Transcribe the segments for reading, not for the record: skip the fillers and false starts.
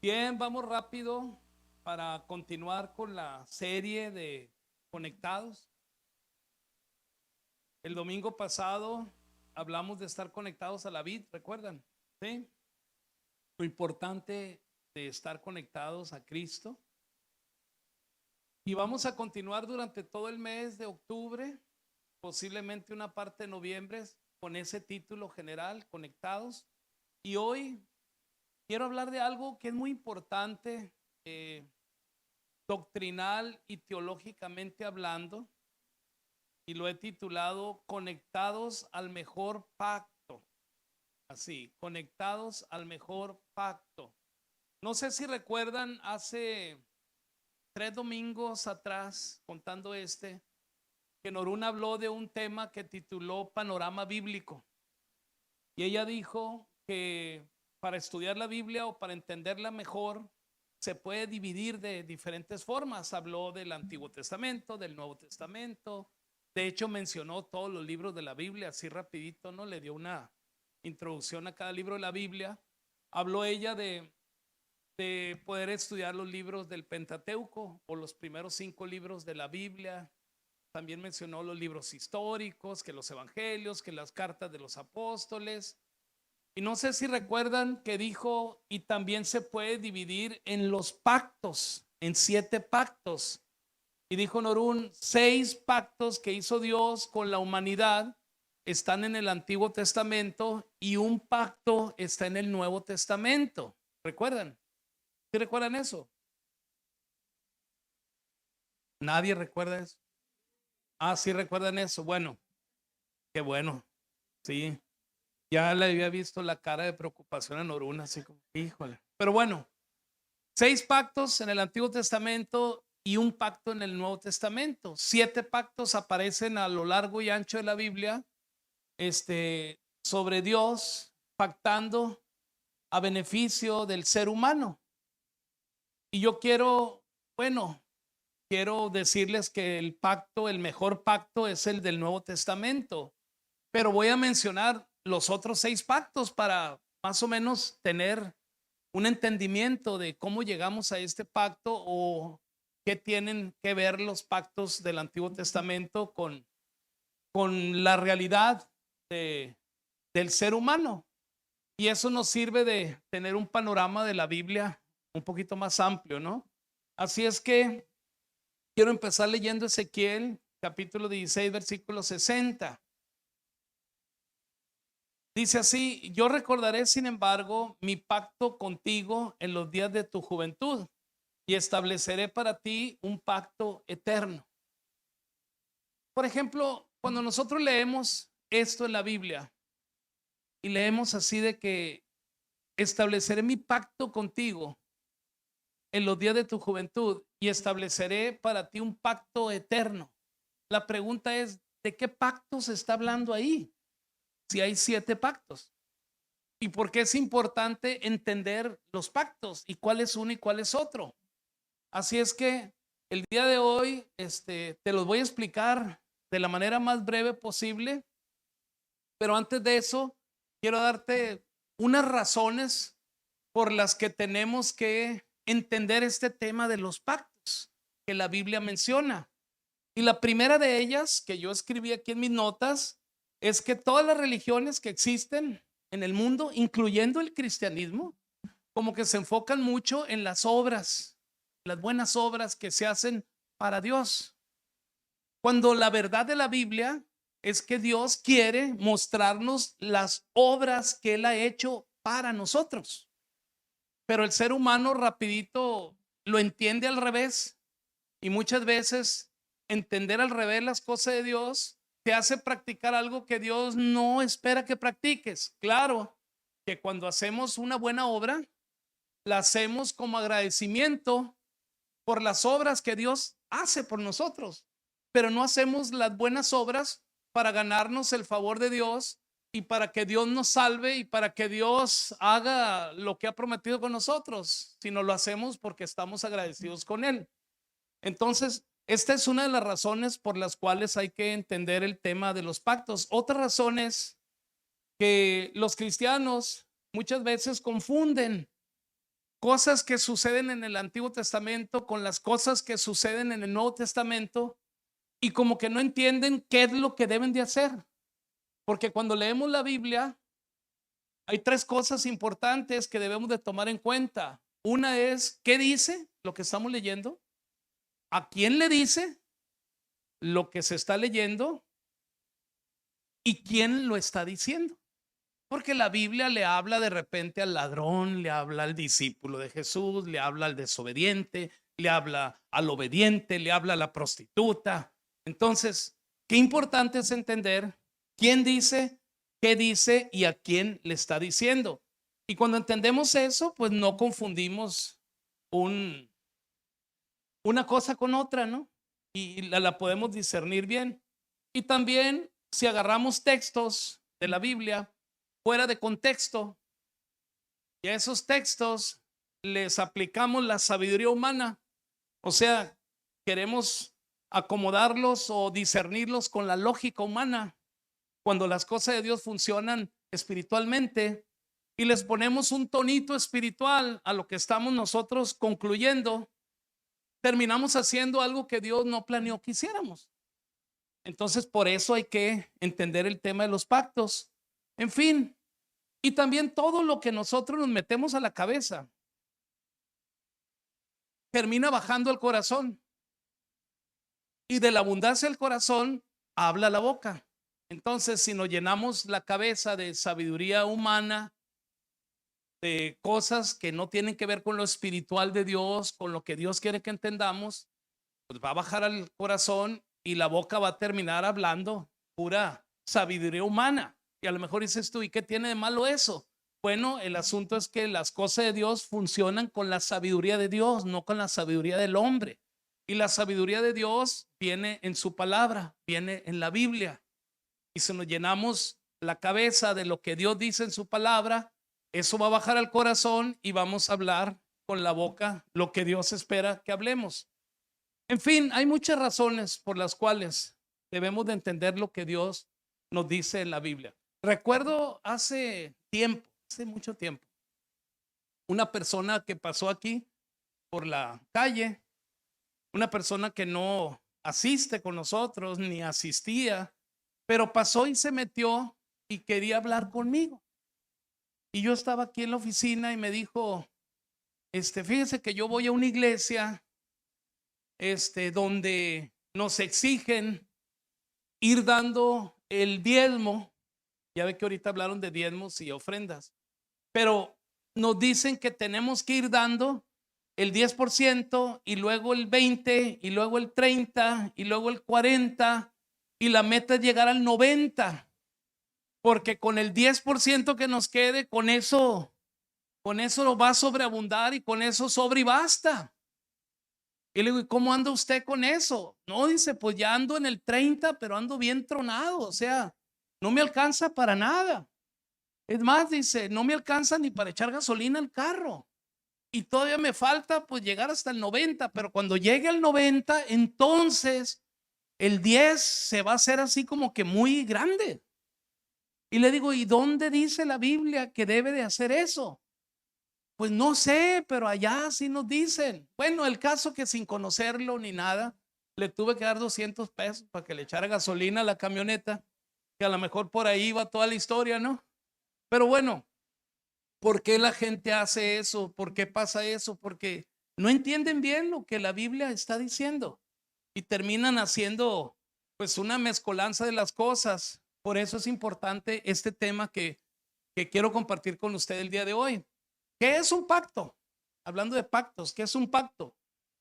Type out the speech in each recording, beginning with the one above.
Bien, vamos rápido para continuar con la serie de conectados. El domingo pasado hablamos de estar conectados a la vid, ¿recuerdan? ¿Sí? Lo importante de estar conectados a Cristo. Y vamos a continuar durante todo el mes de octubre, posiblemente una parte de noviembre, con ese título general, Conectados. Y hoy quiero hablar de algo que es muy importante, doctrinal y teológicamente hablando, y lo he titulado Conectados al mejor pacto. Así, conectados al mejor pacto. No sé si recuerdan, hace 3 domingos atrás, contando que Noruna habló de un tema que tituló Panorama Bíblico. Y ella dijo que para estudiar la Biblia o para entenderla mejor, se puede dividir de diferentes formas. Habló del Antiguo Testamento, del Nuevo Testamento. De hecho, mencionó todos los libros de la Biblia, así rapidito, ¿no? Le dio una introducción a cada libro de la Biblia. Habló ella de poder estudiar los libros del Pentateuco o los primeros 5 libros de la Biblia. También mencionó los libros históricos, que los evangelios, que las cartas de los apóstoles. Y no sé si recuerdan que dijo, y también se puede dividir en los pactos, en 7 pactos. Y dijo Norún, 6 pactos que hizo Dios con la humanidad están en el Antiguo Testamento y un pacto está en el Nuevo Testamento. ¿Recuerdan? ¿Sí recuerdan eso? Nadie recuerda eso. Ah, sí recuerdan eso. Bueno, qué bueno. Sí, ya le había visto la cara de preocupación a Noruna, así como, híjole. Pero bueno, 6 pactos en el Antiguo Testamento y un pacto en el Nuevo Testamento. 7 pactos aparecen a lo largo y ancho de la Biblia, sobre Dios pactando a beneficio del ser humano. Y yo quiero decirles que el pacto, el mejor pacto es el del Nuevo Testamento, pero voy a mencionar los otros 6 pactos para más o menos tener un entendimiento de cómo llegamos a este pacto o qué tienen que ver los pactos del Antiguo Testamento con la realidad del ser humano. Y eso nos sirve de tener un panorama de la Biblia un poquito más amplio, ¿no? Así es que quiero empezar leyendo Ezequiel, capítulo 16, versículo 60. Dice así, yo recordaré, sin embargo, mi pacto contigo en los días de tu juventud y estableceré para ti un pacto eterno. Por ejemplo, cuando nosotros leemos esto en la Biblia y leemos así de que estableceré mi pacto contigo en los días de tu juventud y estableceré para ti un pacto eterno. La pregunta es, ¿de qué pacto se está hablando ahí? Si hay 7 pactos. ¿Y por qué es importante entender los pactos y cuál es uno y cuál es otro? Así es que el día de hoy te los voy a explicar de la manera más breve posible, pero antes de eso quiero darte unas razones por las que tenemos que entender este tema de los pactos que la Biblia menciona. Y la primera de ellas, que yo escribí aquí en mis notas, es que todas las religiones que existen en el mundo, incluyendo el cristianismo, como que se enfocan mucho en las obras, las buenas obras que se hacen para Dios. Cuando la verdad de la Biblia es que Dios quiere mostrarnos las obras que Él ha hecho para nosotros. Pero el ser humano rapidito lo entiende al revés y muchas veces entender al revés las cosas de Dios te hace practicar algo que Dios no espera que practiques. Claro que cuando hacemos una buena obra, la hacemos como agradecimiento por las obras que Dios hace por nosotros, pero no hacemos las buenas obras para ganarnos el favor de Dios y para que Dios nos salve y para que Dios haga lo que ha prometido con nosotros, sino lo hacemos porque estamos agradecidos con Él. Entonces, esta es una de las razones por las cuales hay que entender el tema de los pactos. Otra razón es que los cristianos muchas veces confunden cosas que suceden en el Antiguo Testamento con las cosas que suceden en el Nuevo Testamento y como que no entienden qué es lo que deben de hacer. Porque cuando leemos la Biblia, hay tres cosas importantes que debemos de tomar en cuenta. Una es, ¿qué dice lo que estamos leyendo? ¿A quién le dice lo que se está leyendo? ¿Y quién lo está diciendo? Porque la Biblia le habla de repente al ladrón, le habla al discípulo de Jesús, le habla al desobediente, le habla al obediente, le habla a la prostituta. Entonces, qué importante es entender quién dice, qué dice y a quién le está diciendo. Y cuando entendemos eso, pues no confundimos una cosa con otra, ¿no? Y la podemos discernir bien. Y también si agarramos textos de la Biblia fuera de contexto y a esos textos les aplicamos la sabiduría humana, o sea, queremos acomodarlos o discernirlos con la lógica humana, cuando las cosas de Dios funcionan espiritualmente y les ponemos un tonito espiritual a lo que estamos nosotros concluyendo, terminamos haciendo algo que Dios no planeó que hiciéramos. Entonces, por eso hay que entender el tema de los pactos. En fin, y también todo lo que nosotros nos metemos a la cabeza termina bajando al corazón. Y de la abundancia del corazón habla la boca. Entonces, si nos llenamos la cabeza de sabiduría humana, de cosas que no tienen que ver con lo espiritual de Dios, con lo que Dios quiere que entendamos, pues va a bajar al corazón y la boca va a terminar hablando pura sabiduría humana. Y a lo mejor dices tú, ¿y qué tiene de malo eso? Bueno, el asunto es que las cosas de Dios funcionan con la sabiduría de Dios, no con la sabiduría del hombre. Y la sabiduría de Dios viene en su palabra, viene en la Biblia. Y si nos llenamos la cabeza de lo que Dios dice en su palabra, eso va a bajar al corazón y vamos a hablar con la boca lo que Dios espera que hablemos. En fin, hay muchas razones por las cuales debemos de entender lo que Dios nos dice en la Biblia. Recuerdo hace mucho tiempo, una persona que pasó aquí por la calle, una persona que no asiste con nosotros ni asistía, pero pasó y se metió y quería hablar conmigo. Y yo estaba aquí en la oficina y me dijo, fíjese que yo voy a una iglesia donde nos exigen ir dando el diezmo. Ya ve que ahorita hablaron de diezmos y ofrendas, pero nos dicen que tenemos que ir dando el 10% y luego el 20% y luego el 30% y luego el 40% y la meta es llegar al 90%, porque con el 10% que nos quede, con eso lo va a sobreabundar y con eso sobra y basta. Y le digo, ¿y cómo anda usted con eso? No, dice, pues ya ando en el 30%, pero ando bien tronado, o sea, no me alcanza para nada. Es más, dice, no me alcanza ni para echar gasolina al carro. Y todavía me falta pues llegar hasta el 90%, pero cuando llegue al 90%, entonces el 10% se va a hacer así como que muy grande. Y le digo, ¿y dónde dice la Biblia que debe de hacer eso? Pues no sé, pero allá sí nos dicen. Bueno, el caso que sin conocerlo ni nada, le tuve que dar 200 pesos para que le echara gasolina a la camioneta, que a lo mejor por ahí va toda la historia, ¿no? Pero bueno, ¿por qué la gente hace eso? ¿Por qué pasa eso? Porque no entienden bien lo que la Biblia está diciendo y terminan haciendo pues una mezcolanza de las cosas. Por eso es importante este tema que quiero compartir con usted el día de hoy. ¿Qué es un pacto? Hablando de pactos, ¿qué es un pacto?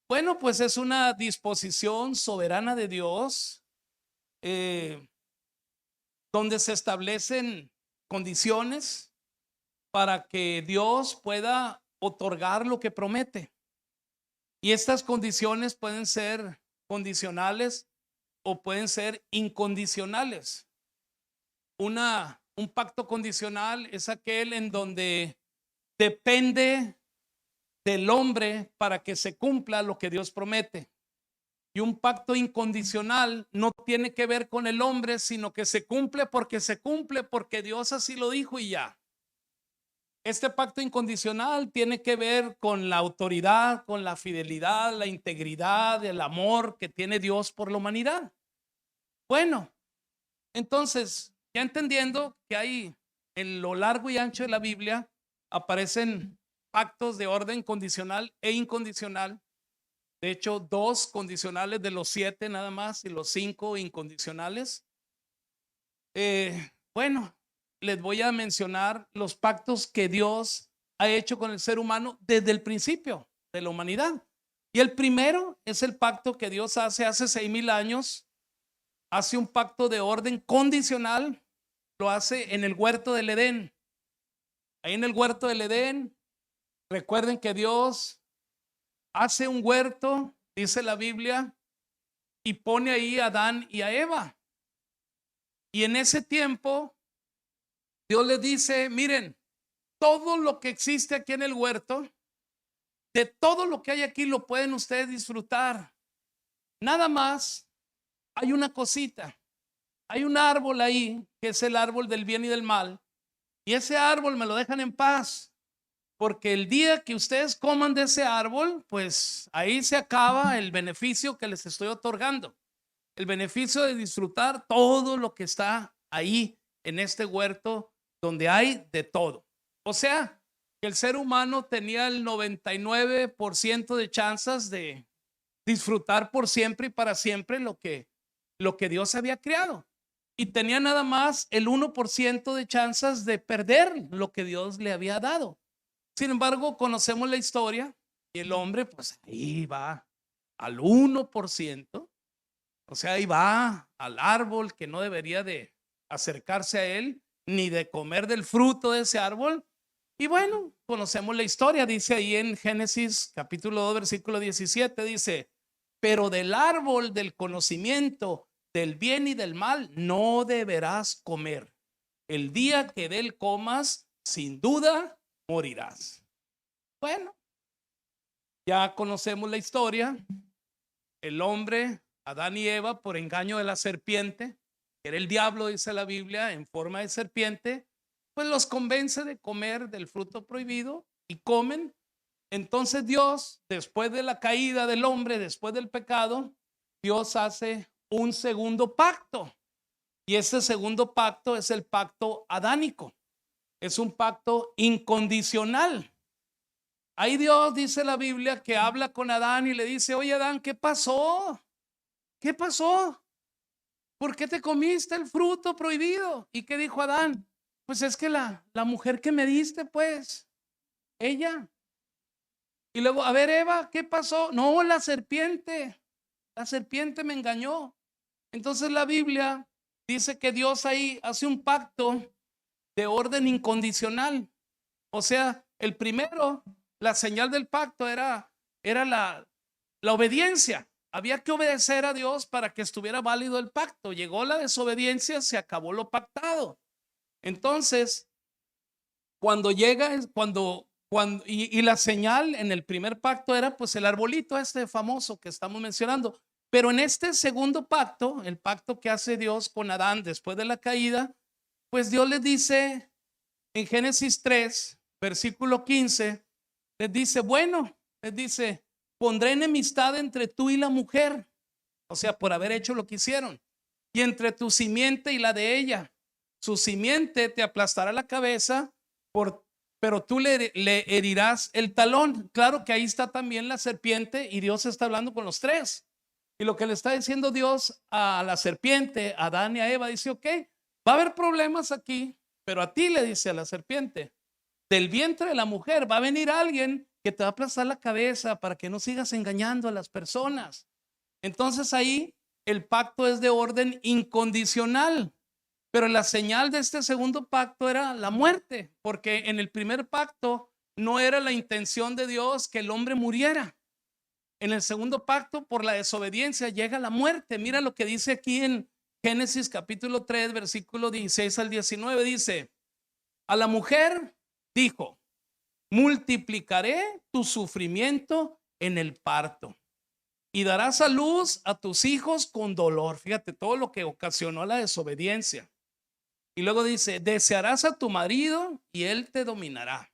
Bueno, pues es una disposición soberana de Dios donde se establecen condiciones para que Dios pueda otorgar lo que promete. Y estas condiciones pueden ser condicionales o pueden ser incondicionales. Un pacto condicional es aquel en donde depende del hombre para que se cumpla lo que Dios promete. Y un pacto incondicional no tiene que ver con el hombre, sino que se cumple porque Dios así lo dijo y ya. Este pacto incondicional tiene que ver con la autoridad, con la fidelidad, la integridad, el amor que tiene Dios por la humanidad. Bueno, entonces, ya entendiendo que hay en lo largo y ancho de la Biblia aparecen pactos de orden condicional e incondicional. De hecho, 2 condicionales de los 7 nada más y los 5 incondicionales. Bueno, les voy a mencionar los pactos que Dios ha hecho con el ser humano desde el principio de la humanidad. Y el primero es el pacto que Dios hace 6,000 años. Hace un pacto de orden condicional, lo hace en el huerto del Edén. Ahí en el huerto del Edén, recuerden que Dios hace un huerto, dice la Biblia, y pone ahí a Adán y a Eva. Y en ese tiempo, Dios les dice, miren, todo lo que existe aquí en el huerto, de todo lo que hay aquí lo pueden ustedes disfrutar. Nada más, hay una cosita, hay un árbol ahí, que es el árbol del bien y del mal, y ese árbol me lo dejan en paz, porque el día que ustedes coman de ese árbol, pues ahí se acaba el beneficio que les estoy otorgando. El beneficio de disfrutar todo lo que está ahí en este huerto donde hay de todo. O sea, que el ser humano tenía el 99% de chances de disfrutar por siempre y para siempre lo que Dios había creado. Y tenía nada más el 1% de chances de perder lo que Dios le había dado. Sin embargo, conocemos la historia y el hombre, pues ahí va al 1%. O sea, ahí va al árbol que no debería de acercarse a él, ni de comer del fruto de ese árbol. Y bueno, conocemos la historia, dice ahí en Génesis capítulo 2, versículo 17, dice, pero del árbol del conocimiento del bien y del mal no deberás comer. El día que de él comas, sin duda morirás. Bueno, ya conocemos la historia. El hombre, Adán y Eva, por engaño de la serpiente, que era el diablo, dice la Biblia, en forma de serpiente, pues los convence de comer del fruto prohibido y comen. Entonces Dios, después de la caída del hombre, después del pecado, Dios hace un segundo pacto. Y ese segundo pacto es el pacto adánico. Es un pacto incondicional. Ahí Dios, dice la Biblia, que habla con Adán y le dice, oye Adán, ¿qué pasó? ¿Qué pasó? ¿Por qué te comiste el fruto prohibido? ¿Y qué dijo Adán? Pues es que la mujer que me diste, pues, ella. Y luego, a ver, Eva, ¿qué pasó? No, la serpiente me engañó. Entonces la Biblia dice que Dios ahí hace un pacto de orden incondicional. O sea, el primero, la señal del pacto era la obediencia. Había que obedecer a Dios para que estuviera válido el pacto. Llegó la desobediencia, se acabó lo pactado. Entonces, cuando llega, y la señal en el primer pacto era pues el arbolito este famoso que estamos mencionando. Pero en este segundo pacto, el pacto que hace Dios con Adán después de la caída, pues Dios les dice en Génesis 3, versículo 15, les dice, bueno, les dice, pondré enemistad entre tú y la mujer, o sea, por haber hecho lo que hicieron, y entre tu simiente y la de ella. Su simiente te aplastará la cabeza, pero tú le herirás el talón. Claro que ahí está también la serpiente y Dios está hablando con los tres. Y lo que le está diciendo Dios a la serpiente, a Adán y a Eva, dice, ok, va a haber problemas aquí, pero a ti le dice a la serpiente, del vientre de la mujer va a venir alguien que te va a aplastar la cabeza para que no sigas engañando a las personas. Entonces ahí el pacto es de orden incondicional, pero la señal de este segundo pacto era la muerte, porque en el primer pacto no era la intención de Dios que el hombre muriera. En el segundo pacto, por la desobediencia, llega la muerte. Mira lo que dice aquí en Génesis capítulo 3, versículo 16 al 19. Dice, a la mujer dijo, multiplicaré tu sufrimiento en el parto y darás a luz a tus hijos con dolor. Fíjate todo lo que ocasionó la desobediencia. Y luego dice, desearás a tu marido y él te dominará.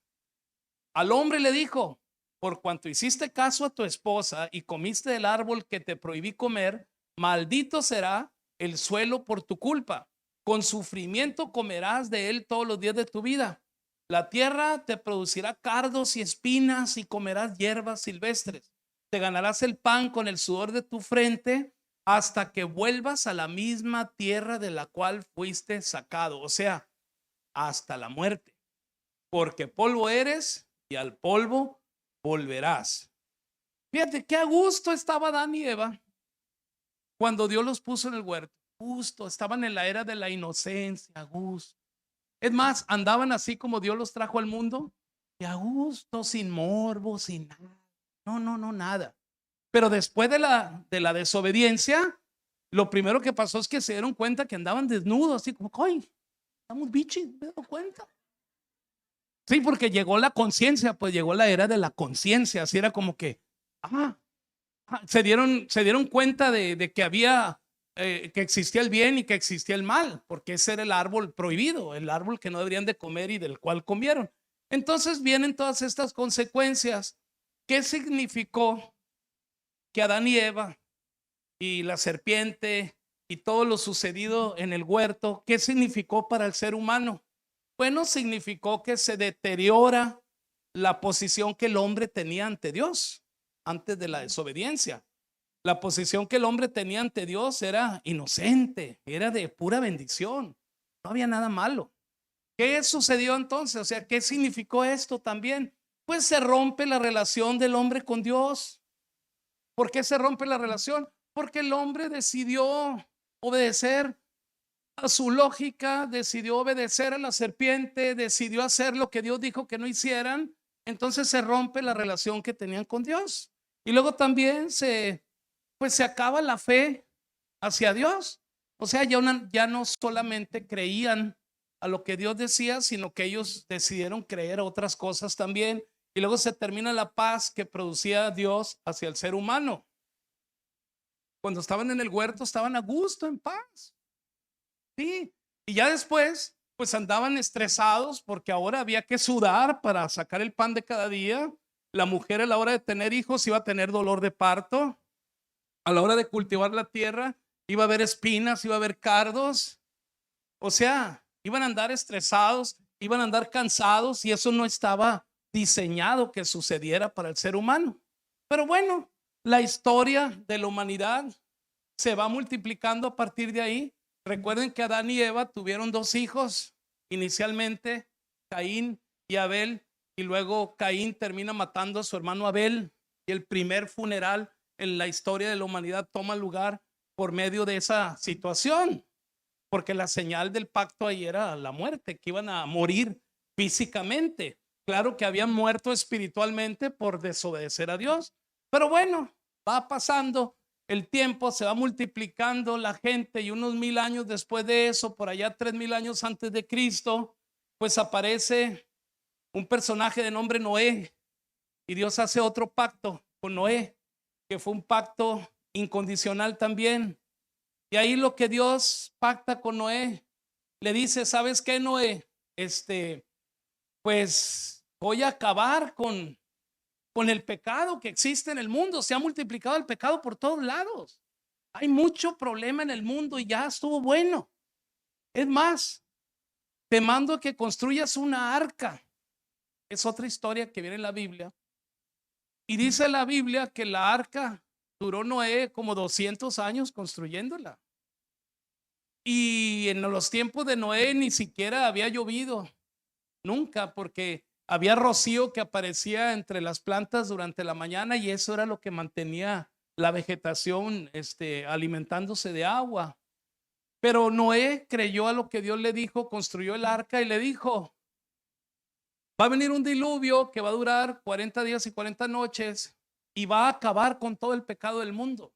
Al hombre le dijo: por cuanto hiciste caso a tu esposa y comiste del árbol que te prohibí comer, maldito será el suelo por tu culpa. Con sufrimiento comerás de él todos los días de tu vida. La tierra te producirá cardos y espinas y comerás hierbas silvestres. Te ganarás el pan con el sudor de tu frente hasta que vuelvas a la misma tierra de la cual fuiste sacado, o sea, hasta la muerte. Porque polvo eres y al polvo volverás. Fíjate qué a gusto estaba Adán y Eva cuando Dios los puso en el huerto. Justo, estaban en la era de la inocencia, a gusto. Es más, andaban así como Dios los trajo al mundo, y a gusto, sin morbo, sin nada. No, no, no, nada. Pero después de la desobediencia, lo primero que pasó es que se dieron cuenta que andaban desnudos, así como, ¡ay! Estamos bichis, ¿me doy cuenta? Sí, porque llegó la conciencia, pues llegó la era de la conciencia, así era como que, ah, se dieron cuenta de que había, que existía el bien y que existía el mal, porque ese era el árbol prohibido, el árbol que no deberían de comer y del cual comieron. Entonces vienen todas estas consecuencias. ¿Qué significó que Adán y Eva y la serpiente y todo lo sucedido en el huerto? ¿Qué significó para el ser humano? Bueno, significó que se deteriora la posición que el hombre tenía ante Dios antes de la desobediencia. La posición que el hombre tenía ante Dios era inocente, era de pura bendición, no había nada malo. ¿Qué sucedió entonces? O sea, ¿qué significó esto también? Pues se rompe la relación del hombre con Dios. ¿Por qué se rompe la relación? Porque el hombre decidió obedecer a su lógica, decidió obedecer a la serpiente, decidió hacer lo que Dios dijo que no hicieran. Entonces se rompe la relación que tenían con Dios. Y luego también pues se acaba la fe hacia Dios. O sea, ya no solamente creían a lo que Dios decía, sino que ellos decidieron creer a otras cosas también. Y luego se termina la paz que producía Dios hacia el ser humano. Cuando estaban en el huerto, estaban a gusto, en paz. Sí, y ya después, pues andaban estresados porque ahora había que sudar para sacar el pan de cada día. La mujer a la hora de tener hijos iba a tener dolor de parto. A la hora de cultivar la tierra iba a haber espinas, iba a haber cardos. O sea, iban a andar estresados, iban a andar cansados y eso no estaba diseñado que sucediera para el ser humano. Pero bueno, la historia de la humanidad se va multiplicando a partir de ahí. Recuerden que Adán y Eva tuvieron dos hijos, inicialmente Caín y Abel, y luego Caín termina matando a su hermano Abel, y el primer funeral en la historia de la humanidad toma lugar por medio de esa situación, porque la señal del pacto ahí era la muerte, que iban a morir físicamente. Claro que habían muerto espiritualmente por desobedecer a Dios, pero bueno, va pasando el tiempo, se va multiplicando la gente y unos 1000 años después de eso, por allá 3000 años antes de Cristo, pues aparece un personaje de nombre Noé y Dios hace otro pacto con Noé, que fue un pacto incondicional también. Y ahí lo que Dios pacta con Noé, le dice: ¿sabes qué, Noé? Pues voy a acabar con el pecado que existe en el mundo. Se ha multiplicado el pecado por todos lados. Hay mucho problema en el mundo y ya estuvo bueno. Es más, te mando a que construyas una arca. Es otra historia que viene en la Biblia. Y dice la Biblia que la arca duró Noé como 200 años construyéndola. Y en los tiempos de Noé ni siquiera había llovido. Nunca, porque había rocío que aparecía entre las plantas durante la mañana y eso era lo que mantenía la vegetación alimentándose de agua. Pero Noé creyó a lo que Dios le dijo, construyó el arca y le dijo: va a venir un diluvio que va a durar 40 días y 40 noches y va a acabar con todo el pecado del mundo.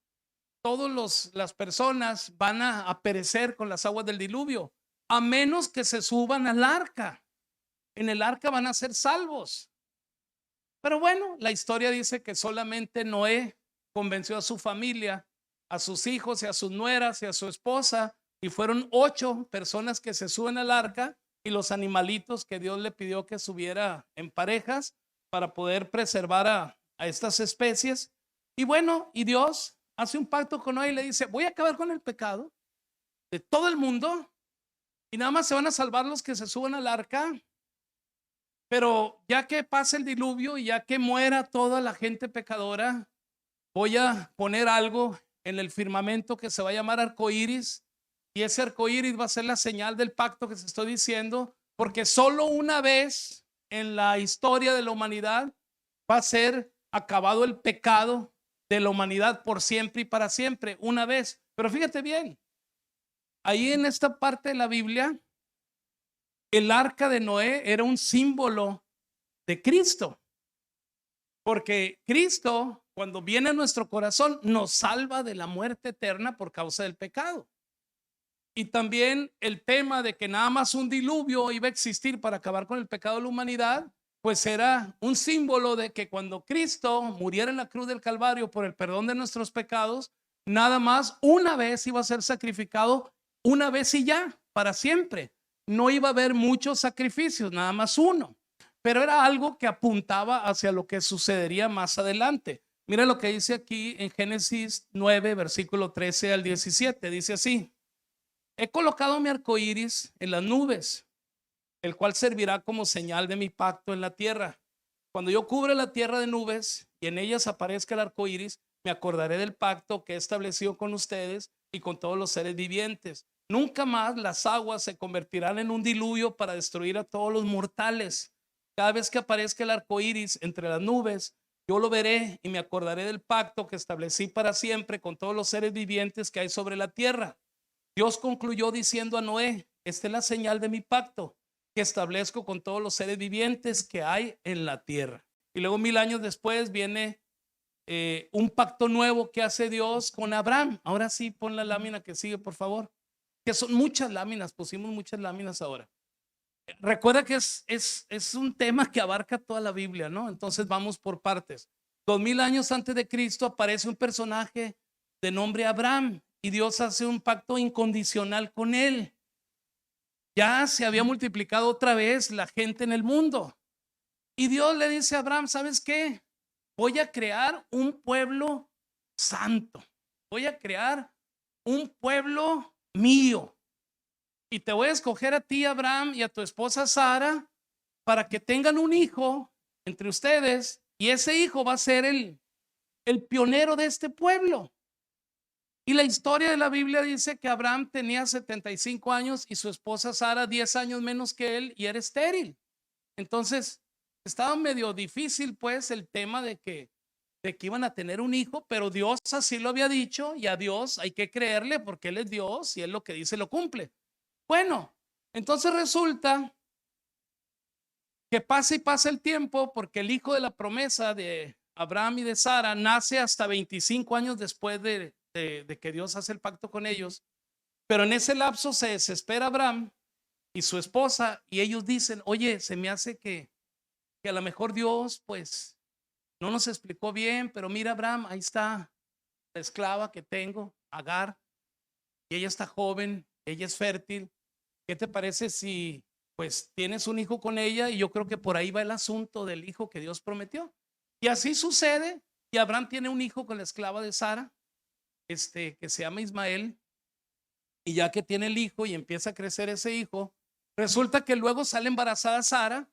Todas las personas van a perecer con las aguas del diluvio, a menos que se suban al arca. En el arca van a ser salvos. Pero bueno, la historia dice que solamente Noé convenció a su familia, a sus hijos y a sus nueras y a su esposa, y fueron 8 personas que se suben al arca y los animalitos que Dios le pidió que subiera en parejas. para poder preservar a estas especies. Y bueno, y Dios hace un pacto con Noé y le dice, voy a acabar con el pecado de todo el mundo y nada más se van a salvar los que se suban al arca. Pero ya que pase el diluvio y ya que muera toda la gente pecadora, voy a poner algo en el firmamento que se va a llamar arcoíris, y ese arcoíris va a ser la señal del pacto que se estoy diciendo, porque solo una vez en la historia de la humanidad va a ser acabado el pecado de la humanidad por siempre y para siempre, una vez. Pero fíjate bien, ahí en esta parte de la Biblia, el arca de Noé era un símbolo de Cristo, porque Cristo, cuando viene a nuestro corazón, nos salva de la muerte eterna por causa del pecado. Y también el tema de que nada más un diluvio iba a existir para acabar con el pecado de la humanidad, pues era un símbolo de que cuando Cristo muriera en la cruz del Calvario por el perdón de nuestros pecados, nada más una vez iba a ser sacrificado, una vez y ya, para siempre. No iba a haber muchos sacrificios, nada más uno. Pero era algo que apuntaba hacia lo que sucedería más adelante. Mira lo que dice aquí en Génesis 9, versículo 13 al 17. Dice así: he colocado mi arco iris en las nubes, el cual servirá como señal de mi pacto en la tierra. Cuando yo cubra la tierra de nubes y en ellas aparezca el arco iris, me acordaré del pacto que he establecido con ustedes y con todos los seres vivientes. Nunca más las aguas se convertirán en un diluvio para destruir a todos los mortales. Cada vez que aparezca el arco iris entre las nubes, yo lo veré y me acordaré del pacto que establecí para siempre con todos los seres vivientes que hay sobre la tierra. Dios concluyó diciendo a Noé: esta es la señal de mi pacto que establezco con todos los seres vivientes que hay en la tierra. Y luego 1000 años después viene un pacto nuevo que hace Dios con Abraham. Ahora sí, pon la lámina que sigue, por favor. Que son muchas láminas, pusimos muchas láminas ahora. Recuerda que es un tema que abarca toda la Biblia, ¿no? Entonces vamos por partes. 2000 años antes de Cristo aparece un personaje de nombre Abraham y Dios hace un pacto incondicional con él. Ya se había multiplicado otra vez la gente en el mundo. Y Dios le dice a Abraham: ¿sabes qué? Voy a crear un pueblo santo. Voy a crear un pueblo mío. Y te voy a escoger a ti, Abraham, y a tu esposa Sara, para que tengan un hijo entre ustedes. Y ese hijo va a ser el pionero de este pueblo. Y la historia de la Biblia dice que Abraham tenía 75 años y su esposa Sara 10 años menos que él y era estéril. Entonces estaba medio difícil pues el tema de que iban a tener un hijo, pero Dios así lo había dicho y a Dios hay que creerle porque Él es Dios y Él lo que dice lo cumple. Bueno, entonces resulta que pasa y pasa el tiempo porque el hijo de la promesa de Abraham y de Sara nace hasta 25 años después de que Dios hace el pacto con ellos. Pero en ese lapso se desespera Abraham y su esposa y ellos dicen: oye, se me hace que a lo mejor Dios pues no nos explicó bien, pero mira, Abraham, ahí está la esclava que tengo, Agar, y ella está joven, ella es fértil. ¿Qué te parece si pues tienes un hijo con ella? Y yo creo que por ahí va el asunto del hijo que Dios prometió. Y así sucede, y Abraham tiene un hijo con la esclava de Sara, que se llama Ismael. Y ya que tiene el hijo y empieza a crecer ese hijo, resulta que luego sale embarazada Sara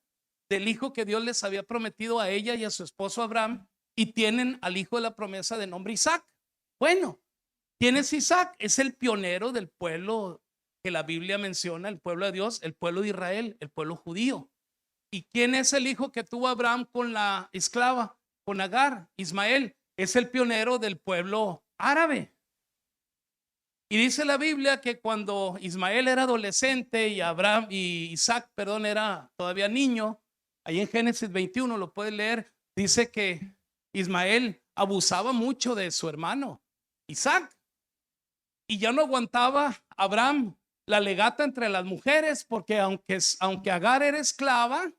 del hijo que Dios les había prometido a ella y a su esposo Abraham, y tienen al hijo de la promesa de nombre Isaac. Bueno, tienes Isaac, es el pionero del pueblo que la Biblia menciona, el pueblo de Dios, el pueblo de Israel, el pueblo judío. ¿Y quién es el hijo que tuvo Abraham con la esclava, con Agar? Ismael. Es el pionero del pueblo árabe. Y dice la Biblia que cuando Ismael era adolescente y Abraham y Isaac, perdón, era todavía niño, ahí en Génesis 21 lo puedes leer, dice que Ismael abusaba mucho de su hermano Isaac. Y ya no aguantaba Abraham la legata entre las mujeres, porque aunque Agar era esclava,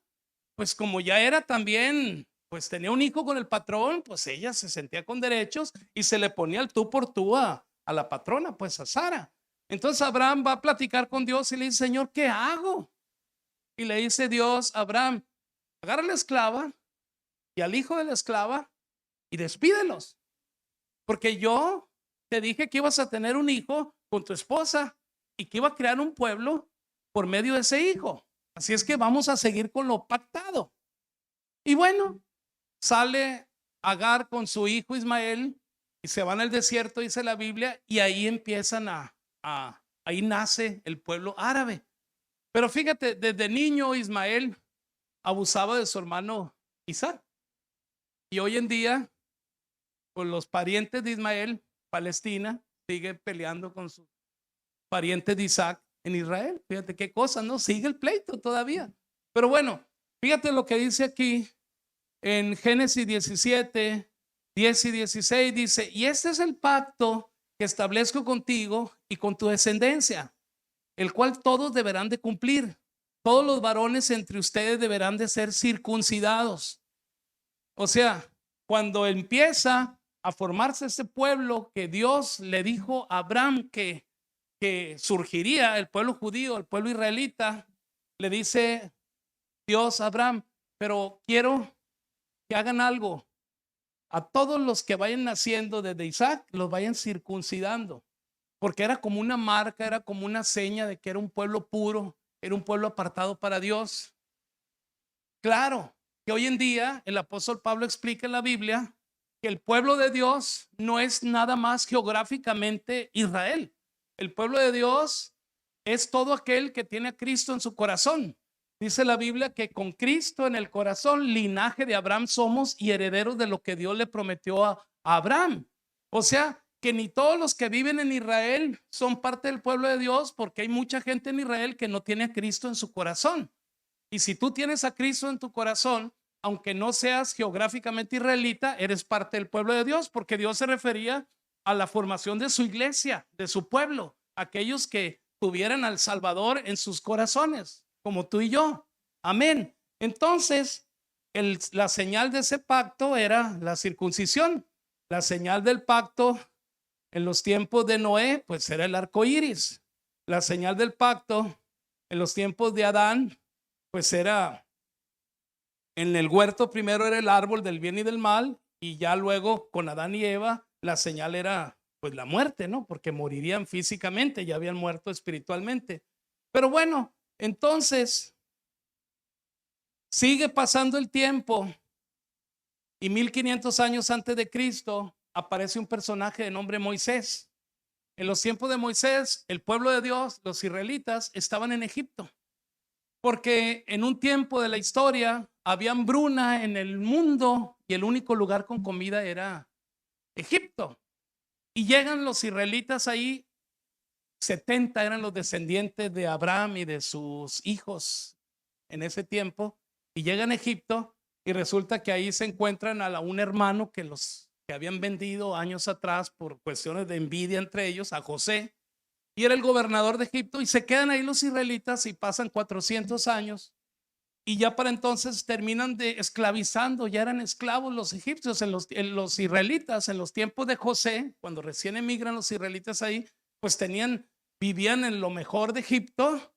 pues como ya era también, pues tenía un hijo con el patrón, pues ella se sentía con derechos y se le ponía el tú por tú a la patrona, pues a Sara. Entonces Abraham va a platicar con Dios y le dice: Señor, ¿qué hago? Y le dice Dios a Abraham: agarra la esclava y al hijo de la esclava y despídelos. Porque yo te dije que ibas a tener un hijo con tu esposa y que iba a crear un pueblo por medio de ese hijo. Así es que vamos a seguir con lo pactado. Y bueno, sale Agar con su hijo Ismael y se van al desierto, dice la Biblia, y ahí empiezan ahí nace el pueblo árabe. Pero fíjate, desde niño Ismael abusaba de su hermano Isaac. Y hoy en día, pues los parientes de Ismael, Palestina, sigue peleando con sus parientes de Isaac en Israel. Fíjate qué cosa, ¿no? Sigue el pleito todavía. Pero bueno, fíjate lo que dice aquí en Génesis 17, 10 y 16. Dice, y este es el pacto que establezco contigo y con tu descendencia, el cual todos deberán de cumplir. Todos los varones entre ustedes deberán de ser circuncidados. O sea, cuando empieza a formarse ese pueblo que Dios le dijo a Abraham que surgiría, el pueblo judío, el pueblo israelita, le dice Dios a Abraham, pero quiero que hagan algo. A todos los que vayan naciendo desde Isaac, los vayan circuncidando, porque era como una marca, era como una seña de que era un pueblo puro, era un pueblo apartado para Dios. Claro que hoy en día el apóstol Pablo explica en la Biblia que el pueblo de Dios no es nada más geográficamente Israel. El pueblo de Dios es todo aquel que tiene a Cristo en su corazón. Dice la Biblia que con Cristo en el corazón, linaje de Abraham somos y herederos de lo que Dios le prometió a Abraham. O sea, que ni todos los que viven en Israel son parte del pueblo de Dios, porque hay mucha gente en Israel que no tiene a Cristo en su corazón. Y si tú tienes a Cristo en tu corazón, aunque no seas geográficamente israelita, eres parte del pueblo de Dios, porque Dios se refería a la formación de su iglesia, de su pueblo, aquellos que tuvieran al Salvador en sus corazones, como tú y yo. Amén. Entonces, la señal de ese pacto era la circuncisión. La señal del pacto en los tiempos de Noé, pues era el arco iris. La señal del pacto en los tiempos de Adán, pues era en el huerto, primero era el árbol del bien y del mal, y ya luego con Adán y Eva la señal era pues la muerte, ¿no? Porque morirían físicamente, ya habían muerto espiritualmente. Pero bueno, entonces sigue pasando el tiempo y 1500 años antes de Cristo aparece un personaje de nombre Moisés. En los tiempos de Moisés, el pueblo de Dios, los israelitas, estaban en Egipto. Porque en un tiempo de la historia había hambruna en el mundo y el único lugar con comida era Egipto. Y llegan los israelitas ahí, 70 eran los descendientes de Abraham y de sus hijos en ese tiempo, y llegan a Egipto y resulta que ahí se encuentran a un hermano que los que habían vendido años atrás por cuestiones de envidia entre ellos, a José. Y era el gobernador de Egipto y se quedan ahí los israelitas y pasan 400 años y ya para entonces terminan de esclavizando, ya eran esclavos los egipcios en los israelitas en los tiempos de José, cuando recién emigran los israelitas ahí, pues vivían en lo mejor de Egipto,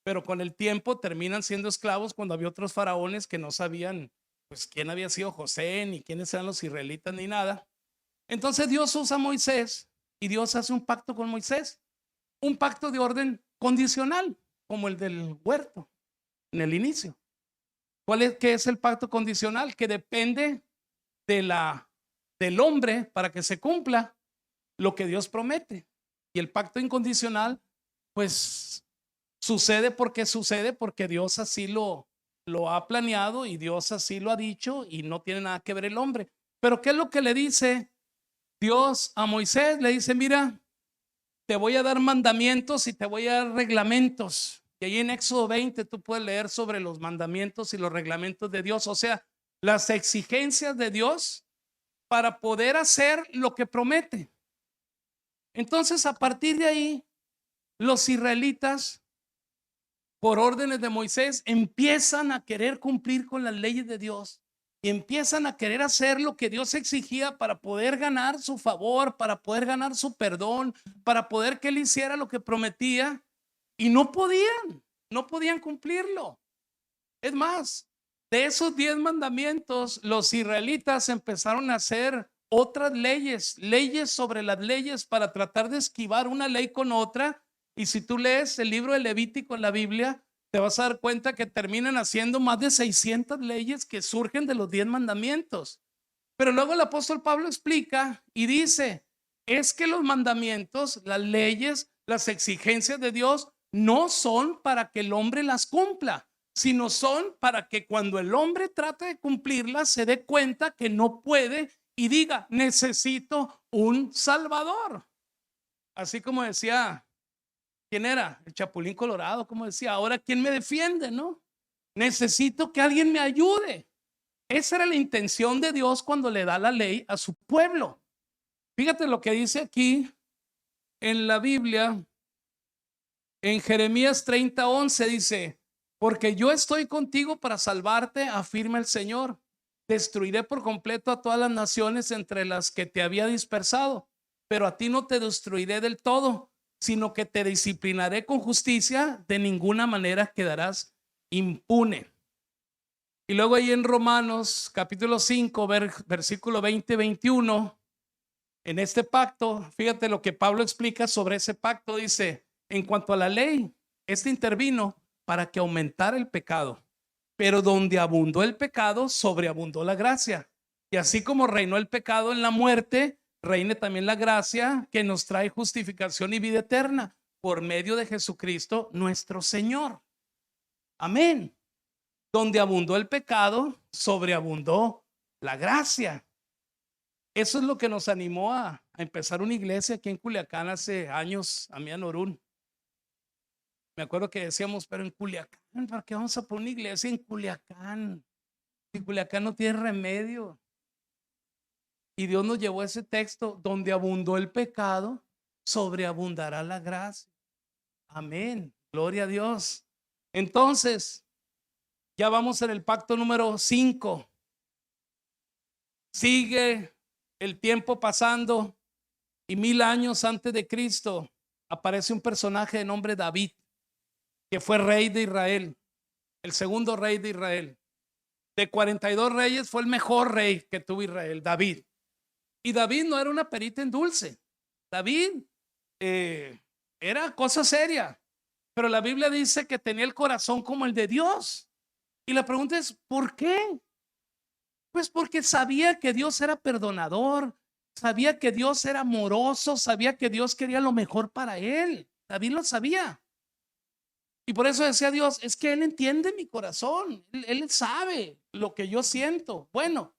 pero con el tiempo terminan siendo esclavos cuando había otros faraones que no sabían pues quién había sido José, ni quiénes eran los israelitas, ni nada. Entonces Dios usa a Moisés y Dios hace un pacto con Moisés. Un pacto de orden condicional, como el del huerto en el inicio. ¿Qué es el pacto condicional? Que depende del hombre para que se cumpla lo que Dios promete. Y el pacto incondicional, pues sucede porque Dios así lo ha planeado y Dios así lo ha dicho y no tiene nada que ver el hombre. Pero ¿qué es lo que le dice Dios a Moisés? Le dice, mira, te voy a dar mandamientos y te voy a dar reglamentos. Y ahí en Éxodo 20 tú puedes leer sobre los mandamientos y los reglamentos de Dios, o sea, las exigencias de Dios para poder hacer lo que promete. Entonces, a partir de ahí, los israelitas, por órdenes de Moisés, empiezan a querer cumplir con las leyes de Dios. Y empiezan a querer hacer lo que Dios exigía para poder ganar su favor, para poder ganar su perdón, para poder que Él hiciera lo que prometía. Y no podían cumplirlo. Es más, De esos 10 mandamientos, los israelitas empezaron a hacer otras leyes, leyes sobre las leyes para tratar de esquivar una ley con otra. Y si tú lees el libro de Levítico en la Biblia, te vas a dar cuenta que terminan haciendo más de 600 leyes que surgen de los 10 mandamientos. Pero luego el apóstol Pablo explica y dice, es que los mandamientos, las leyes, las exigencias de Dios no son para que el hombre las cumpla, sino son para que cuando el hombre trate de cumplirlas se dé cuenta que no puede y diga, necesito un salvador. Así como decía, ¿quién era? El Chapulín Colorado, como decía, ahora ¿quién me defiende, no? Necesito que alguien me ayude. Esa era la intención de Dios cuando le da la ley a su pueblo. Fíjate lo que dice aquí en la Biblia, en Jeremías 30:11 dice, porque yo estoy contigo para salvarte, afirma el Señor. Destruiré por completo a todas las naciones entre las que te había dispersado, pero a ti no te destruiré del todo, sino que te disciplinaré con justicia, de ninguna manera quedarás impune. Y luego ahí en Romanos capítulo 5, versículo 20-21, en este pacto, fíjate lo que Pablo explica sobre ese pacto. Dice, en cuanto a la ley, este intervino para que aumentara el pecado, pero donde abundó el pecado, sobreabundó la gracia. Y así como reinó el pecado en la muerte, reine también la gracia que nos trae justificación y vida eterna por medio de Jesucristo nuestro Señor. Amén. Donde abundó el pecado, sobreabundó la gracia. Eso es lo que nos animó a empezar una iglesia aquí en Culiacán hace años, a mí en Orún. Me acuerdo que decíamos, pero en Culiacán, ¿para qué vamos a poner una iglesia en Culiacán? Si Culiacán no tiene remedio. Y Dios nos llevó a ese texto, donde abundó el pecado, sobreabundará la gracia. Amén, gloria a Dios. Entonces, ya vamos en el pacto número 5. Sigue el tiempo pasando y 1000 años antes de Cristo aparece un personaje de nombre David, que fue rey de Israel, el segundo rey de Israel. De 42 reyes fue el mejor rey que tuvo Israel, David. Y David no era una perita en dulce. David era cosa seria, pero la Biblia dice que tenía el corazón como el de Dios. Y la pregunta es, ¿por qué? Pues porque sabía que Dios era perdonador, sabía que Dios era amoroso, sabía que Dios quería lo mejor para él. David lo sabía. Y por eso decía Dios, es que Él entiende mi corazón, él sabe lo que yo siento. Bueno,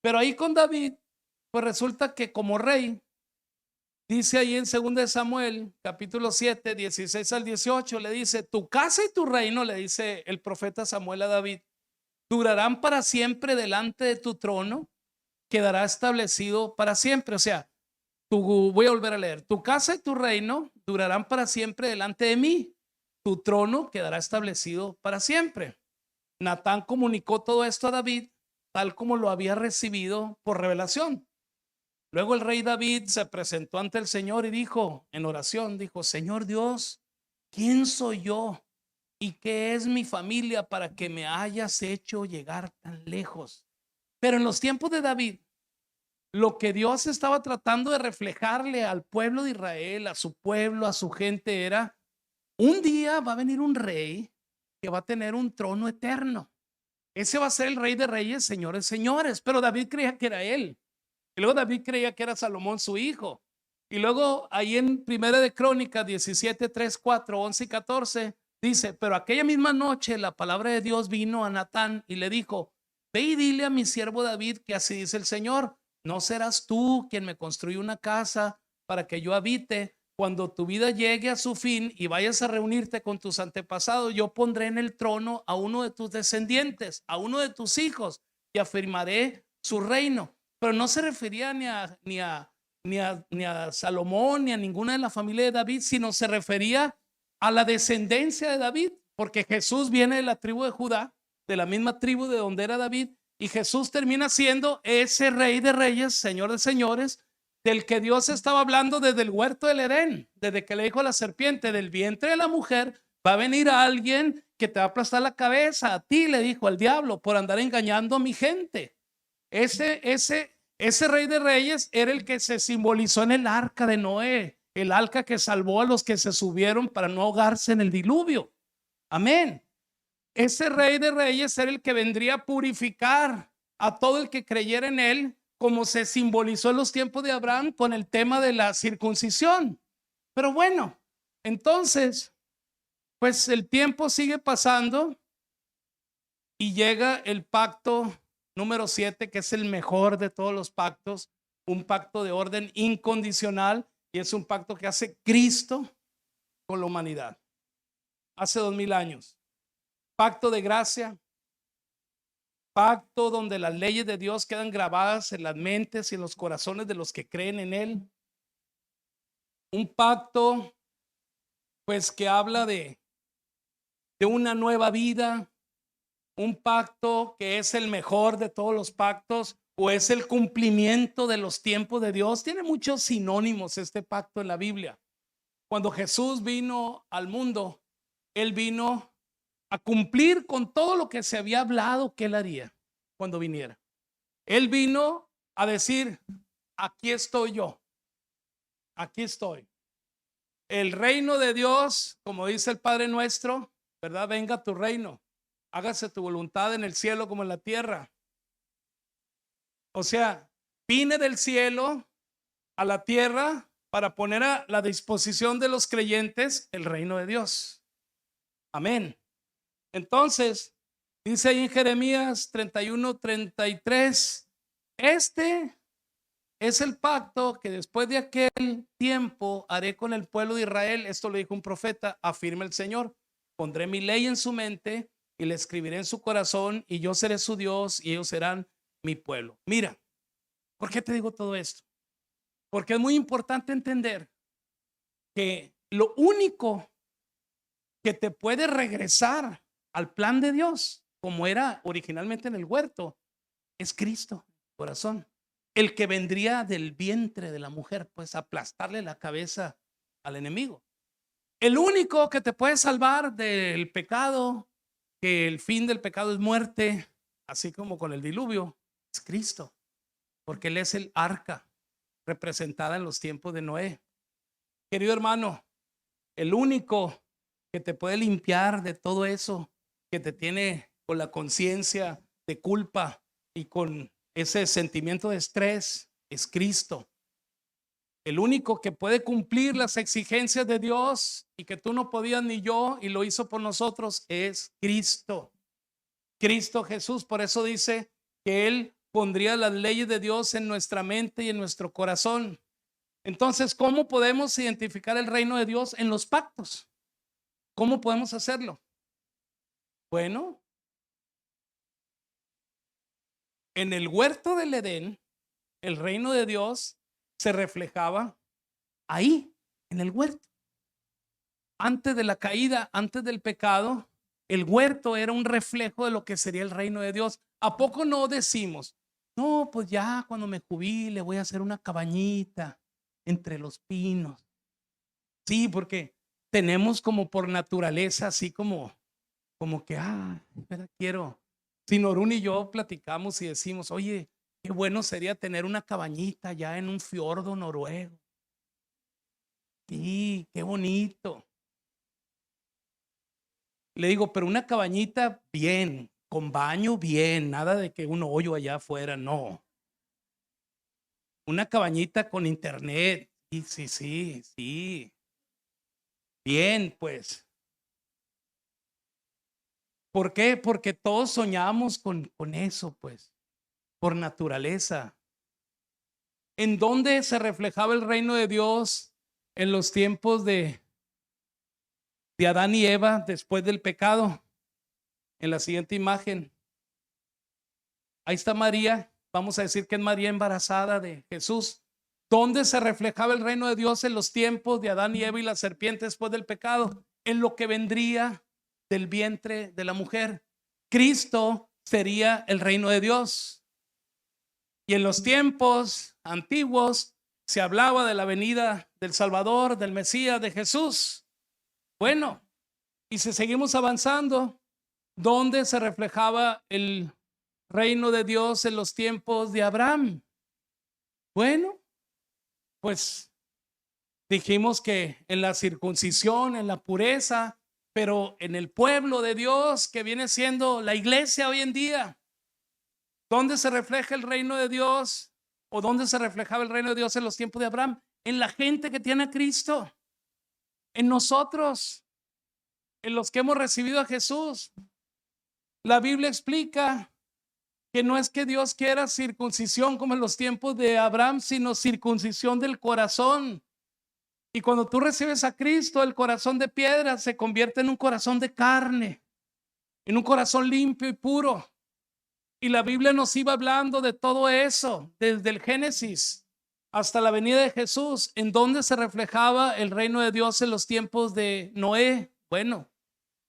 pero ahí con David, pues resulta que como rey, dice ahí en 2 Samuel, capítulo 7, 16-18, le dice, tu casa y tu reino, le dice el profeta Samuel a David, durarán para siempre delante de tu trono, quedará establecido para siempre. O sea, voy a volver a leer, tu casa y tu reino durarán para siempre delante de mí, tu trono quedará establecido para siempre. Natán comunicó todo esto a David, tal como lo había recibido por revelación. Luego el rey David se presentó ante el Señor y dijo, en oración, dijo, Señor Dios, ¿quién soy yo? ¿Y qué es mi familia para que me hayas hecho llegar tan lejos? Pero en los tiempos de David, lo que Dios estaba tratando de reflejarle al pueblo de Israel, a su pueblo, a su gente, era, un día va a venir un rey que va a tener un trono eterno. Ese va a ser el rey de reyes, señores, señores. Pero David creía que era él. Y luego David creía que era Salomón su hijo. Y luego ahí en Primera de Crónicas 17, 3, 4, 11 y 14 dice, pero aquella misma noche la palabra de Dios vino a Natán y le dijo, ve y dile a mi siervo David que así dice el Señor, no serás tú quien me construye una casa para que yo habite. Cuando tu vida llegue a su fin y vayas a reunirte con tus antepasados, yo pondré en el trono a uno de tus descendientes, a uno de tus hijos, y afirmaré su reino. Pero no se refería ni a Salomón, ni a ninguna de la familia de David, sino se refería a la descendencia de David, porque Jesús viene de la tribu de Judá, de la misma tribu de donde era David, y Jesús termina siendo ese rey de reyes, señor de señores, del que Dios estaba hablando desde el huerto del Edén, desde que le dijo a la serpiente, del vientre de la mujer Va a venir alguien que te va a aplastar la cabeza. A ti, le dijo al diablo, por andar engañando a mi gente. Ese rey de reyes era el que se simbolizó en el arca de Noé, el arca que salvó a los que se subieron para no ahogarse en el diluvio. Amén. Ese rey de reyes era el que vendría a purificar a todo el que creyera en él, como se simbolizó en los tiempos de Abraham con el tema de la circuncisión. Pero bueno, entonces, pues el tiempo sigue pasando y llega el pacto número 7, que es el mejor de todos los pactos, un pacto de orden incondicional, y es un pacto que hace Cristo con la humanidad. Hace 2000 años. Pacto de gracia, pacto donde las leyes de Dios quedan grabadas en las mentes y en los corazones de los que creen en él. Un pacto pues que habla de una nueva vida, un pacto que es el mejor de todos los pactos o es el cumplimiento de los tiempos de Dios. Tiene muchos sinónimos este pacto en la Biblia. Cuando Jesús vino al mundo, él vino a cumplir con todo lo que se había hablado que él haría cuando viniera. Él vino a decir, aquí estoy yo, aquí estoy. El reino de Dios, como dice el Padre nuestro, ¿verdad? Venga tu reino, hágase tu voluntad en el cielo como en la tierra. O sea, vine del cielo a la tierra para poner a la disposición de los creyentes el reino de Dios. Amén. Entonces, dice ahí en Jeremías 31:33, este es el pacto que después de aquel tiempo haré con el pueblo de Israel. Esto lo dijo un profeta, afirma el Señor. Pondré mi ley en su mente y le escribiré en su corazón, y yo seré su Dios y ellos serán mi pueblo. Mira, ¿por qué te digo todo esto? Porque es muy importante entender que lo único que te puede regresar al plan de Dios, como era originalmente en el huerto, es Cristo, corazón. El que vendría del vientre de la mujer, pues aplastarle la cabeza al enemigo. El único que te puede salvar del pecado, que el fin del pecado es muerte, así como con el diluvio, es Cristo, porque Él es el arca representada en los tiempos de Noé. Querido hermano, el único que te puede limpiar de todo eso que te tiene con la conciencia de culpa y con ese sentimiento de estrés es Cristo. El único que puede cumplir las exigencias de Dios y que tú no podías ni yo y lo hizo por nosotros es Cristo. Cristo Jesús. Por eso dice que Él pondría las leyes de Dios en nuestra mente y en nuestro corazón. Entonces, ¿cómo podemos identificar el reino de Dios en los pactos? ¿Cómo podemos hacerlo? Bueno, en el huerto del Edén, el reino de Dios se reflejaba ahí, en el huerto. Antes de la caída, antes del pecado, el huerto era un reflejo de lo que sería el reino de Dios. ¿A poco no decimos, no, pues ya cuando me jubile voy a hacer una cabañita entre los pinos? Sí, porque tenemos como por naturaleza, así como que, quiero. Si Norún y yo platicamos y decimos, oye, qué bueno sería tener una cabañita ya en un fiordo noruego. Sí, qué bonito. Le digo, pero una cabañita bien, con baño bien, nada de que un hoyo allá afuera, no. Una cabañita con internet, sí. Bien, pues. ¿Por qué? Porque todos soñamos con eso, pues, por naturaleza. ¿En dónde se reflejaba el reino de Dios en los tiempos de Adán y Eva después del pecado? En la siguiente imagen. Ahí está María. Vamos a decir que es María embarazada de Jesús. ¿Dónde se reflejaba el reino de Dios en los tiempos de Adán y Eva y la serpiente después del pecado? En lo que vendría del vientre de la mujer. Cristo sería el reino de Dios. Y en los tiempos antiguos se hablaba de la venida del Salvador, del Mesías, de Jesús. Bueno, Y si seguimos avanzando, ¿dónde se reflejaba el reino de Dios en los tiempos de Abraham? Bueno, pues dijimos que en la circuncisión, en la pureza, pero en el pueblo de Dios que viene siendo la iglesia hoy en día, ¿dónde se refleja el reino de Dios? ¿O dónde se reflejaba el reino de Dios en los tiempos de Abraham? En la gente que tiene a Cristo, en nosotros, en los que hemos recibido a Jesús. La Biblia explica que no es que Dios quiera circuncisión como en los tiempos de Abraham, sino circuncisión del corazón. Y cuando tú recibes a Cristo, el corazón de piedra se convierte en un corazón de carne, en un corazón limpio y puro. Y la Biblia nos iba hablando de todo eso, desde el Génesis hasta la venida de Jesús, en donde se reflejaba el reino de Dios en los tiempos de Noé. Bueno,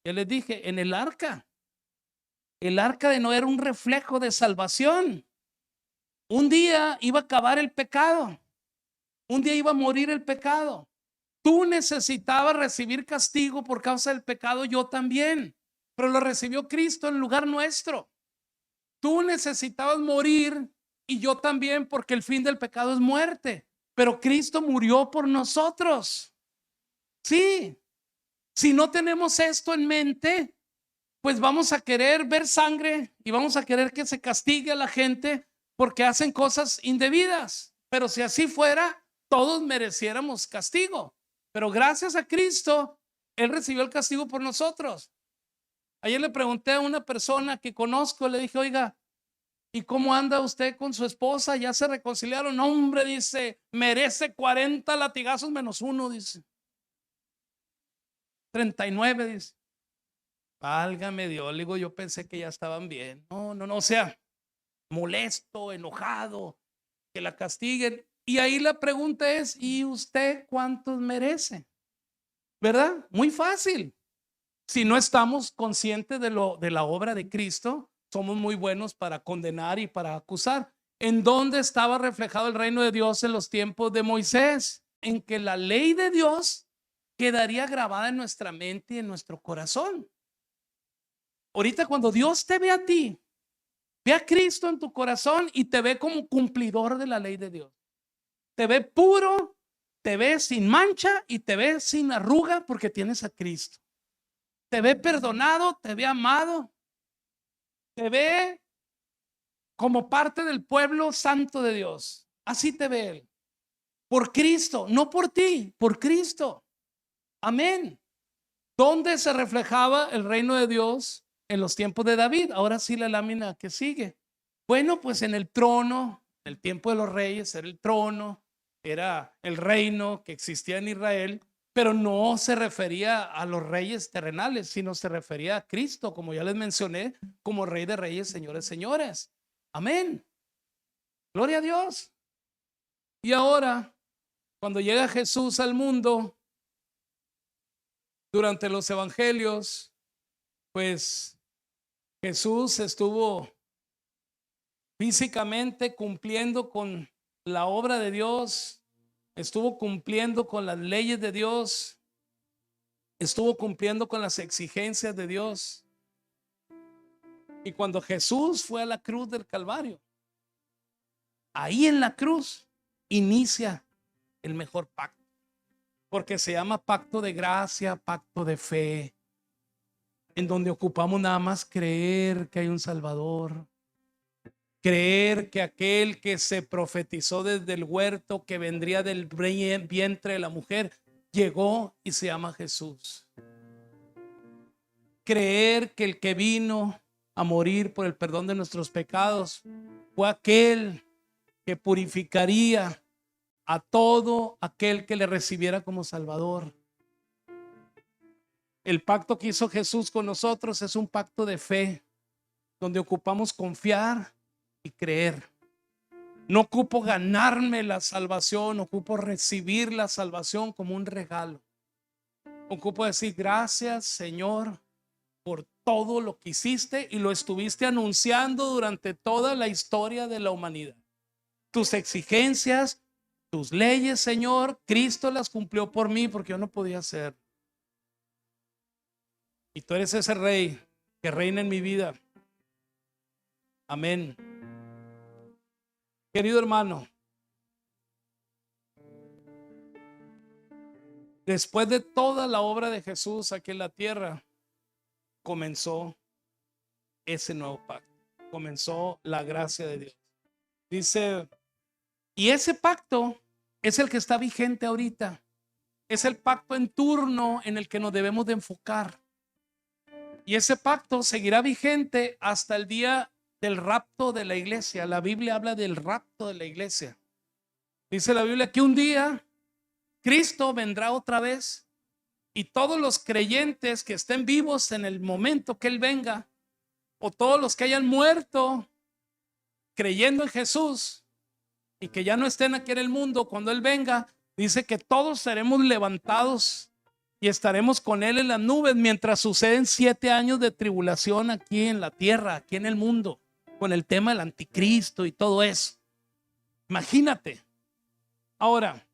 ya les dije, en el arca. El arca de Noé era un reflejo de salvación. Un día iba a acabar el pecado. Un día iba a morir el pecado. Tú necesitabas recibir castigo por causa del pecado, yo también, pero lo recibió Cristo en lugar nuestro. Tú necesitabas morir y yo también, porque el fin del pecado es muerte, pero Cristo murió por nosotros. Sí, si no tenemos esto en mente, pues vamos a querer ver sangre y vamos a querer que se castigue a la gente porque hacen cosas indebidas. Pero si así fuera, todos mereciéramos castigo. Pero gracias a Cristo, Él recibió el castigo por nosotros. Ayer le pregunté a una persona que conozco, le dije, oiga, ¿y cómo anda usted con su esposa? ¿Ya se reconciliaron? No, hombre, dice, merece 40 latigazos menos uno, dice. 39, dice. Válgame Dios, le digo, yo pensé que ya estaban bien. No, no, no, o sea, molesto, enojado, que la castiguen. Y ahí la pregunta es, ¿y usted cuántos merece? ¿Verdad? Muy fácil. Si no estamos conscientes de la obra de Cristo, somos muy buenos para condenar y para acusar. ¿En dónde estaba reflejado el reino de Dios en los tiempos de Moisés? En que la ley de Dios quedaría grabada en nuestra mente y en nuestro corazón. Ahorita cuando Dios te ve a ti, ve a Cristo en tu corazón y te ve como cumplidor de la ley de Dios. Te ve puro, te ve sin mancha y te ve sin arruga porque tienes a Cristo. Te ve perdonado, te ve amado, te ve como parte del pueblo santo de Dios. Así te ve Él. Por Cristo, no por ti, por Cristo. Amén. ¿Dónde se reflejaba el reino de Dios en los tiempos de David? Ahora sí la lámina que sigue. Bueno, pues en el trono, en el tiempo de los reyes, era el trono, era el reino que existía en Israel, pero no se refería a los reyes terrenales, sino se refería a Cristo, como ya les mencioné, como Rey de Reyes, Señores, Señores. Amén. Gloria a Dios. Y ahora, cuando llega Jesús al mundo, durante los evangelios, pues Jesús estuvo físicamente cumpliendo con la obra de Dios, estuvo cumpliendo con las leyes de Dios, estuvo cumpliendo con las exigencias de Dios. Y cuando Jesús fue a la cruz del Calvario, ahí en la cruz inicia el mejor pacto, porque se llama pacto de gracia, pacto de fe, en donde ocupamos nada más creer que hay un Salvador, creer que aquel que se profetizó desde el huerto, que vendría del vientre de la mujer, llegó y se llama Jesús. Creer que el que vino a morir por el perdón de nuestros pecados fue aquel que purificaría a todo aquel que le recibiera como Salvador. El pacto que hizo Jesús con nosotros es un pacto de fe, donde ocupamos confiar y creer. No ocupo ganarme la salvación, ocupo recibir la salvación como un regalo. Ocupo decir gracias, Señor, por todo lo que hiciste y lo estuviste anunciando durante toda la historia de la humanidad. Tus exigencias, tus leyes, Señor, Cristo las cumplió por mí porque yo no podía hacer. Y tú eres ese rey que reina en mi vida. Amén. Querido hermano, después de toda la obra de Jesús aquí en la tierra, comenzó ese nuevo pacto. Comenzó la gracia de Dios. Dice, y ese pacto es el que está vigente ahorita. Es el pacto en turno en el que nos debemos de enfocar. Y ese pacto seguirá vigente hasta el día del rapto de la iglesia. La Biblia habla del rapto de la iglesia. Dice la Biblia que un día Cristo vendrá otra vez y todos los creyentes que estén vivos en el momento que Él venga, o todos los que hayan muerto creyendo en Jesús y que ya no estén aquí en el mundo, cuando Él venga, dice que todos seremos levantados y estaremos con Él en las nubes mientras suceden 7 años de tribulación aquí en la tierra, aquí en el mundo, con el tema del anticristo y todo eso. Imagínate. Ahora,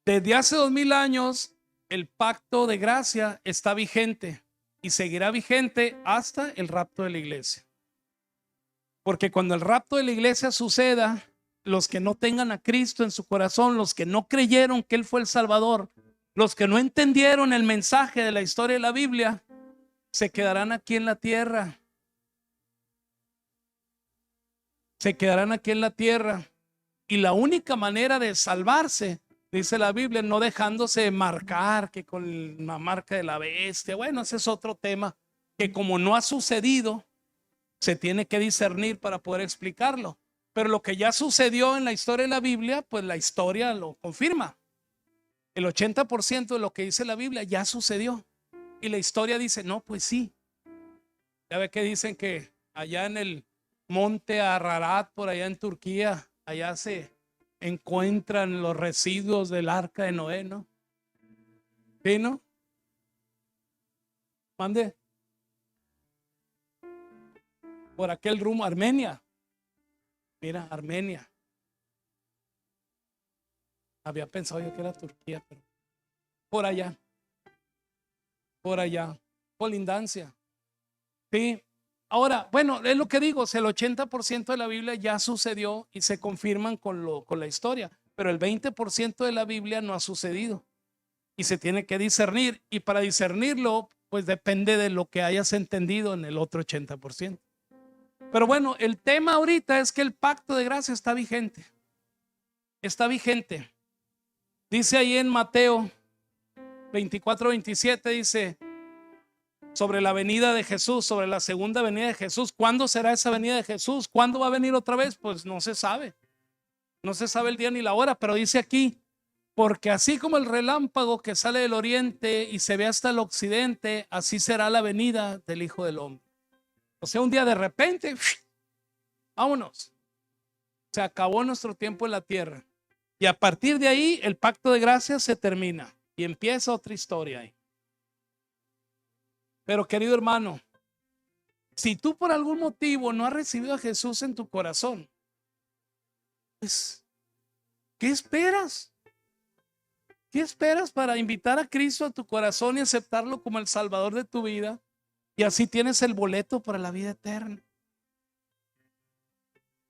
desde hace 2000 años, el pacto de gracia está vigente y seguirá vigente hasta el rapto de la iglesia. Porque cuando el rapto de la iglesia suceda, los que no tengan a Cristo en su corazón, los que no creyeron que Él fue el Salvador, los que no entendieron el mensaje de la historia de la Biblia, se quedarán aquí en la tierra. Se quedarán aquí en la tierra. Y la única manera de salvarse, dice la Biblia, no dejándose marcar, que con la marca de la bestia. Bueno, ese es otro tema que como no ha sucedido, se tiene que discernir para poder explicarlo. Pero lo que ya sucedió en la historia de la Biblia, pues la historia lo confirma. El 80% de lo que dice la Biblia ya sucedió. Y la historia dice, no, pues sí. Ya ve que dicen que allá en el monte Ararat, por allá en Turquía, allá se encuentran los residuos del arca de Noé, ¿no? ¿Sí, no? Mande. Por aquel rumbo, Armenia. Mira, Armenia. Había pensado yo que era Turquía, pero por allá. Por allá. Colindancia. Sí. Ahora, bueno, es lo que digo, el 80% de la Biblia ya sucedió y se confirman con la historia, pero el 20% de la Biblia no ha sucedido y se tiene que discernir, y para discernirlo, pues depende de lo que hayas entendido en el otro 80%. Pero bueno, el tema ahorita es que el pacto de gracia está vigente. Está vigente. Dice ahí en Mateo 24-27, dice sobre la venida de Jesús, sobre la segunda venida de Jesús. ¿Cuándo será esa venida de Jesús? ¿Cuándo va a venir otra vez? Pues no se sabe. No se sabe el día ni la hora, pero dice aquí, porque así como el relámpago que sale del oriente y se ve hasta el occidente, así será la venida del Hijo del Hombre. O sea, un día de repente, vámonos. Se acabó nuestro tiempo en la tierra. Y a partir de ahí, el pacto de gracia se termina y empieza otra historia ahí. Pero querido hermano, si tú por algún motivo no has recibido a Jesús en tu corazón, pues, ¿qué esperas? ¿Qué esperas para invitar a Cristo a tu corazón y aceptarlo como el Salvador de tu vida? Y así tienes el boleto para la vida eterna.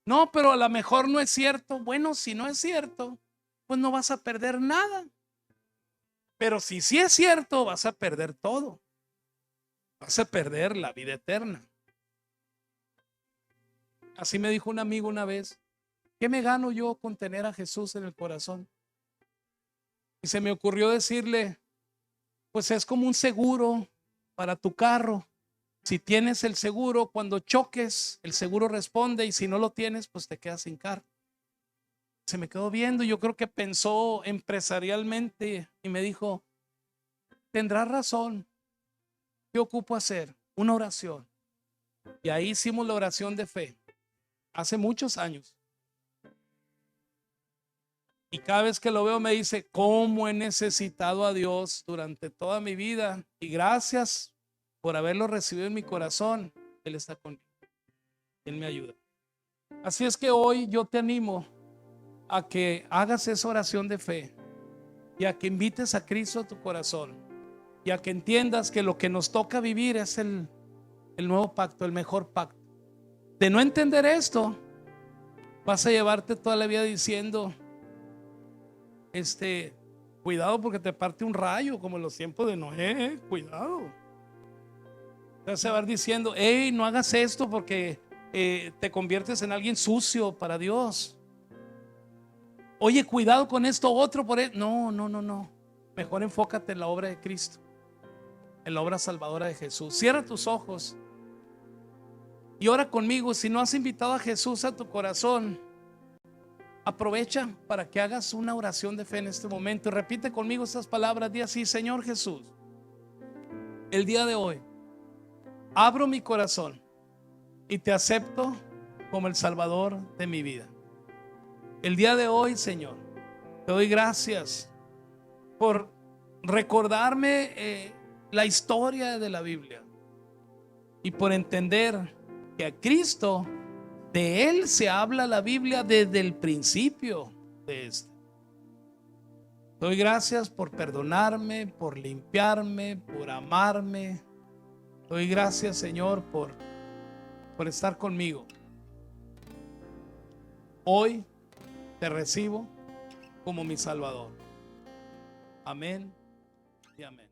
No, pero a lo mejor no es cierto. Bueno, si no es cierto, pues no vas a perder nada. Pero si sí es cierto, vas a perder todo. Vas a perder la vida eterna. Así me dijo un amigo una vez, ¿qué me gano yo con tener a Jesús en el corazón? Y se me ocurrió decirle, pues es como un seguro para tu carro. Si tienes el seguro, cuando choques, el seguro responde, y si no lo tienes, pues te quedas sin carro. Se me quedó viendo y yo creo que pensó empresarialmente y me dijo, tendrás razón. ¿Qué ocupo hacer? Una oración. Y ahí hicimos la oración de fe hace muchos años. Y cada vez que lo veo me dice, ¿cómo he necesitado a Dios durante toda mi vida? Y gracias por haberlo recibido en mi corazón. Él está conmigo. Él me ayuda. Así es que hoy yo te animo a que hagas esa oración de fe y a que invites a Cristo a tu corazón y a que entiendas que lo que nos toca vivir es el nuevo pacto, el mejor pacto. De no entender esto, vas a llevarte toda la vida diciendo, cuidado porque te parte un rayo, como en los tiempos de Noé, cuidado. Te vas a llevar diciendo, hey, no hagas esto porque te conviertes en alguien sucio para Dios. Oye, cuidado con esto otro por él. No. Mejor enfócate en la obra de Cristo, en la obra salvadora de Jesús. Cierra tus ojos y ora conmigo. Si no has invitado a Jesús a tu corazón, aprovecha para que hagas una oración de fe en este momento y repite conmigo estas palabras. Di así: Señor Jesús, el día de hoy abro mi corazón y te acepto como el Salvador de mi vida. El día de hoy, Señor, te doy gracias por recordarme la historia de la Biblia y por entender que a Cristo, de Él se habla la Biblia desde el principio de este. Doy gracias por perdonarme, por limpiarme, por amarme. Doy gracias, Señor, por estar conmigo. Hoy te recibo como mi Salvador. Amén y amén.